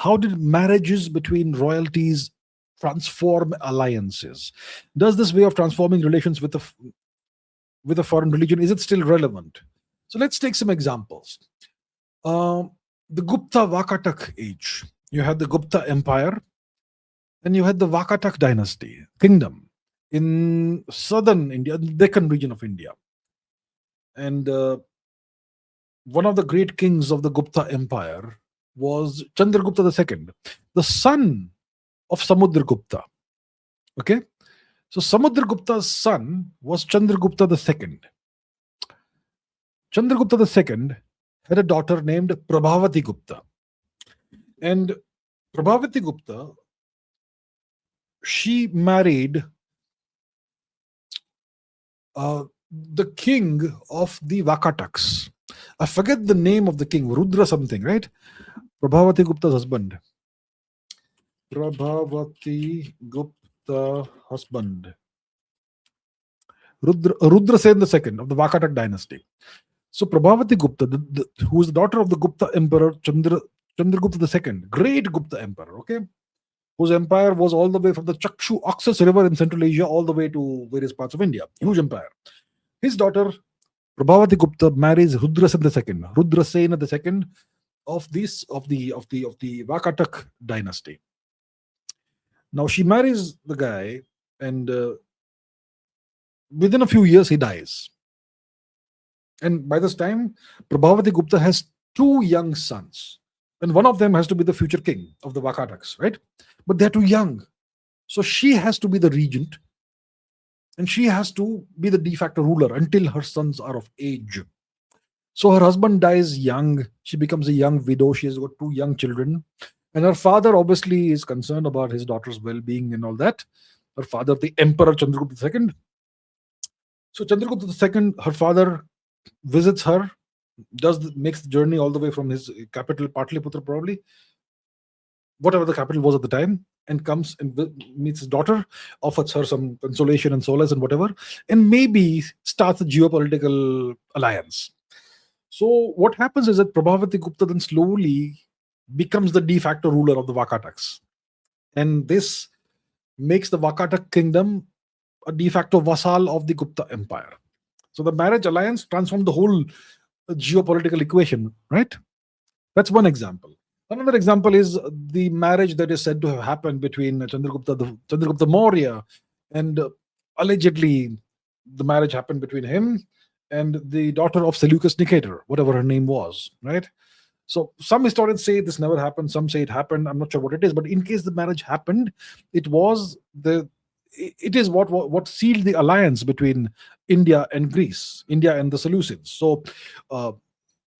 How did marriages between royalties transform alliances? Does this way of transforming relations with a foreign religion, is it still relevant? So let's take some examples. Um, the Gupta Vakatak age. You had the Gupta Empire, and you had the Vakatak dynasty, kingdom in southern India, the Deccan region of India. And one of the great kings of the Gupta Empire was Chandragupta II, the son of Samudragupta. Okay, so Samudragupta's son was Chandragupta II. Chandragupta II had a daughter named Prabhavati Gupta. And Prabhavati Gupta, she married the king of the Vakataks. I forget the name of the king, Rudra something, right? Prabhavati Gupta's husband. Prabhavati Gupta husband. Rudra Sen II of the Vakatak dynasty. So Prabhavati Gupta, who is the daughter of the Gupta Emperor Chandragupta II, great Gupta Emperor, okay, whose empire was all the way from the Chakshu Oxus River in Central Asia all the way to various parts of India. Huge empire. His daughter Prabhavati Gupta marries Rudra Sen II, Rudra Sen II of the Vakatak dynasty. Now she marries the guy, and within a few years he dies. And by this time, Prabhavati Gupta has two young sons. And one of them has to be the future king of the Vakataks, right? But they're too young. So she has to be the regent. And she has to be the de facto ruler until her sons are of age. So her husband dies young. She becomes a young widow. She has got two young children. And her father obviously is concerned about his daughter's well-being and all that. Her father, the Emperor Chandragupta II. So Chandragupta II, her father visits her, makes the journey all the way from his capital, Patliputra probably, whatever the capital was at the time, and comes and meets his daughter, offers her some consolation and solace and whatever, and maybe starts a geopolitical alliance. So what happens is that Prabhavati Gupta then slowly becomes the de facto ruler of the Vakataks. And this makes the Vakatak kingdom a de facto vassal of the Gupta Empire. So the marriage alliance transformed the whole geopolitical equation, right? That's one example. Another example is the marriage that is said to have happened between Chandragupta Maurya, and allegedly the marriage happened between him and the daughter of Seleucus Nicator, whatever her name was, right? So some historians say this never happened, some say it happened. I'm not sure what it is, but in case the marriage happened, it is what sealed the alliance between India and Greece, India and the Seleucids. So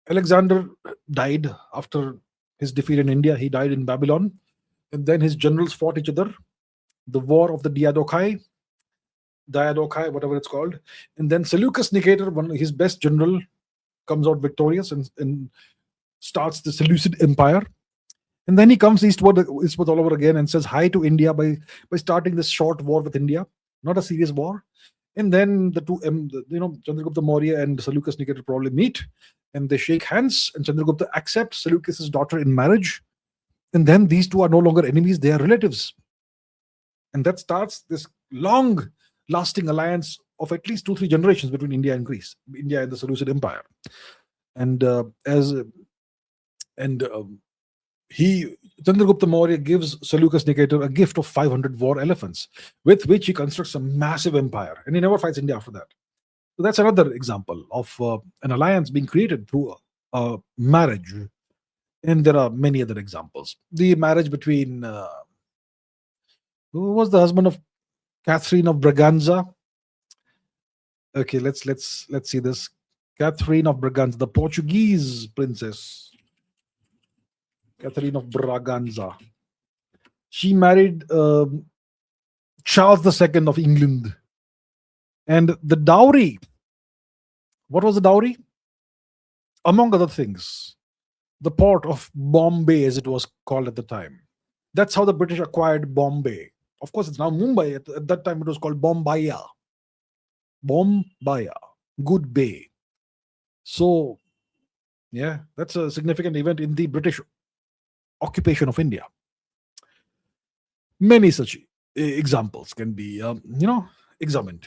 Alexander died after his defeat in India. He died in Babylon, and then his generals fought each other. The War of the Diadochi, whatever it's called, and then Seleucus Nicator, his best general, comes out victorious and starts the Seleucid Empire. And then he comes eastward all over again and says hi to India by starting this short war with India, not a serious war. And then the two, Chandragupta Maurya and Seleucus Nicator probably meet, and they shake hands, and Chandragupta accepts Seleucus's daughter in marriage. And then these two are no longer enemies, they are relatives. And that starts this long-lasting alliance of at least 2-3 generations between India and Greece, India and the Seleucid Empire. And Chandragupta Maurya gives Seleucus Nicator a gift of 500 war elephants, with which he constructs a massive empire, and he never fights India after that. So that's another example of an alliance being created through marriage. And there are many other examples. The marriage between who was the husband of Catherine of Braganza? Okay, let's see this. Catherine of Braganza, the Portuguese princess. Catherine of Braganza. She married Charles II of England. And the dowry, what was the dowry? Among other things, the port of Bombay, as it was called at the time. That's how the British acquired Bombay. Of course, it's now Mumbai. At that time, it was called Bombaya. Bombaya, good bay. So, yeah, that's a significant event in the British occupation of India. Many such examples can be, examined.